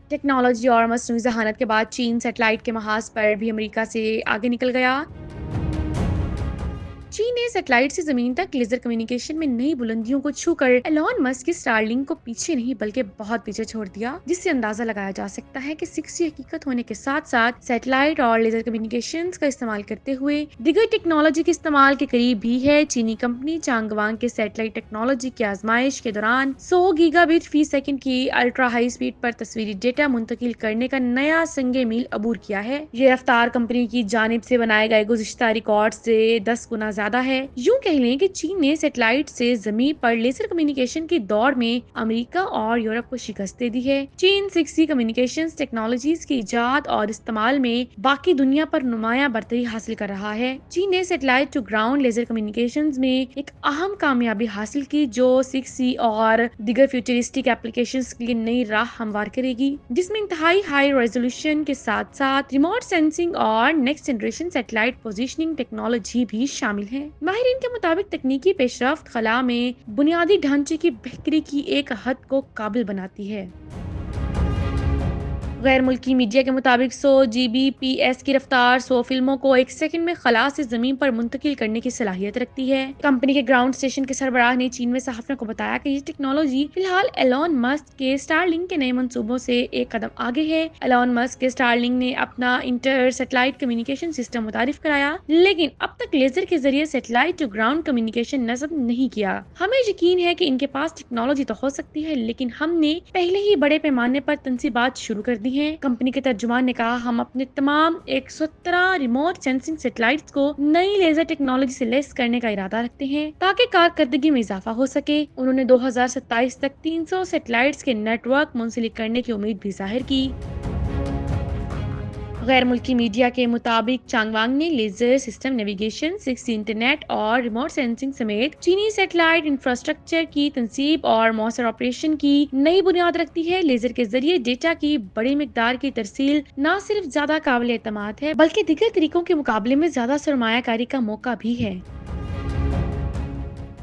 Technology اور مصنوعی ذہانت کے بعد چین سیٹلائٹ کے محاذ پر بھی امریکہ سے آگے نکل گیا۔ چین نے سیٹلائٹ سے زمین تک لیزر کمیونیکیشن میں نئی بلندیوں کو چھو کر ایلون مسک کی اسٹارلنک کو پیچھے نہیں بلکہ بہت پیچھے چھوڑ دیا، جس سے اندازہ لگایا جا سکتا ہے کہ 6G حقیقت ہونے کے ساتھ ساتھ سیٹلائٹ اور لیزر کمیونیکیشنز کا استعمال کرتے ہوئے دیگر ٹیکنالوجی کے استعمال کے قریب بھی ہے۔ چینی کمپنی چانگوانگ کے سیٹلائٹ ٹیکنالوجی کی آزمائش کے دوران 100 گیگا بٹ فی سیکنڈ کی الٹرا ہائی سپیڈ پر تصویری ڈیٹا منتقل کرنے کا نیا سنگ میل عبور کیا ہے۔ یہ رفتار کمپنی کی جانب سے بنائے گئے گزشتہ ریکارڈ سے 10 گنا زیادہ ہے۔ یوں کہہ لیں کہ چین نے سیٹلائٹ سے زمین پر لیزر کمیونیکیشن کی دوڑ میں امریکہ اور یورپ کو شکست دے دی ہے۔ چین 6G کمیونیکیشنز ٹیکنالوجیز کی ایجاد اور استعمال میں باقی دنیا پر نمایاں برتری حاصل کر رہا ہے۔ چین نے satellite to ground laser communications میں ایک اہم کامیابی حاصل کی جو 6G اور دیگر فیوچرسٹک ایپلیکیشنز کے لیے نئی راہ ہموار کرے گی، جس میں انتہائی ہائی ریزولوشن کے ساتھ ساتھ ریموٹ سینسنگ اور next generation satellite positioning technology بھی شامل ہے۔ ماہرین کے مطابق تکنیکی پیش رفت خلا میں بنیادی ڈھانچے کی بہتری کی ایک حد کو قابل بناتی ہے۔ غیر ملکی میڈیا کے مطابق 100 Gbps کی رفتار 100 فلموں کو ایک سیکنڈ میں خلا سے زمین پر منتقل کرنے کی صلاحیت رکھتی ہے۔ کمپنی کے گراؤنڈ اسٹیشن کے سربراہ نے چین میں صحافیوں کو بتایا کہ یہ ٹیکنالوجی فی الحال ایلون مسک کے اسٹارلنک کے نئے منصوبوں سے ایک قدم آگے ہے۔ ایلون مسک کے اسٹارلنک نے اپنا انٹر سیٹلائٹ کمیونیکیشن سسٹم متعارف کرایا، لیکن اب تک لیزر کے ذریعے سیٹلائٹ ٹو گراؤنڈ کمیونیکیشن نصب نہیں کیا۔ ہمیں یقین ہے کہ ان کے پاس ٹیکنالوجی تو ہو سکتی ہے، لیکن ہم نے پہلے ہی بڑے پیمانے پر تنصیبات شروع کر دی ہیں۔ کمپنی کے ترجمان نے کہا، ہم اپنے تمام 117 ریموٹ سینسنگ سیٹلائٹس کو نئی لیزر ٹیکنالوجی سے لیس کرنے کا ارادہ رکھتے ہیں تاکہ کارکردگی میں اضافہ ہو سکے۔ انہوں نے 2027 تک 300 سیٹلائٹس کے نیٹ ورک منسلک کرنے کی امید بھی ظاہر کی۔ غیر ملکی میڈیا کے مطابق چانگوانگ نے laser system navigation, 6G internet اور ریموٹ سینسنگ سمیت چینی سیٹلائٹ انفراسٹرکچر کی تنصیب اور مؤثر آپریشن کی نئی بنیاد رکھتی ہے۔ لیزر کے ذریعے ڈیٹا کی بڑی مقدار کی ترسیل نہ صرف زیادہ قابل اعتماد ہے بلکہ دیگر طریقوں کے مقابلے میں زیادہ سرمایہ کاری کا موقع بھی ہے۔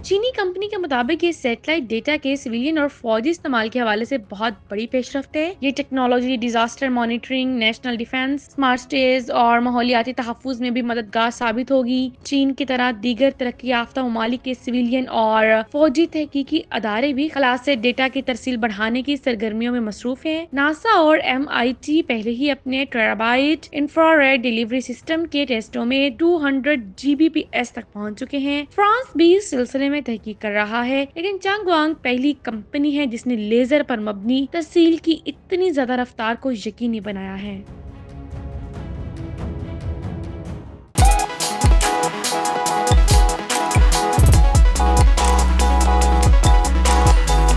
چینی کمپنی کے مطابق یہ سیٹلائٹ ڈیٹا کے سویلین اور فوجی استعمال کے حوالے سے بہت بڑی پیش رفت ہے۔ یہ technology disaster monitoring, national defence, smart cities اور ماحولیاتی تحفظ میں بھی مددگار ثابت ہوگی۔ چین کی طرح دیگر ترقی یافتہ ممالک کے سویلین اور فوجی تحقیقی ادارے بھی خلا سے ڈیٹا کی ترسیل بڑھانے کی سرگرمیوں میں مصروف ہیں۔ ناسا اور MIT پہلے ہی اپنے ٹیرابائٹ انفراریڈ ڈیلیوری سسٹم کے ٹیسٹوں میں 200 Gbps تک پہنچ چکے ہیں۔ فرانس بھی اس سلسلے میں تحقیق کر رہا ہے، لیکن چانگوانگ پہلی کمپنی ہے جس نے لیزر پر مبنی ترسیل کی اتنی زیادہ رفتار کو یقینی بنایا ہے۔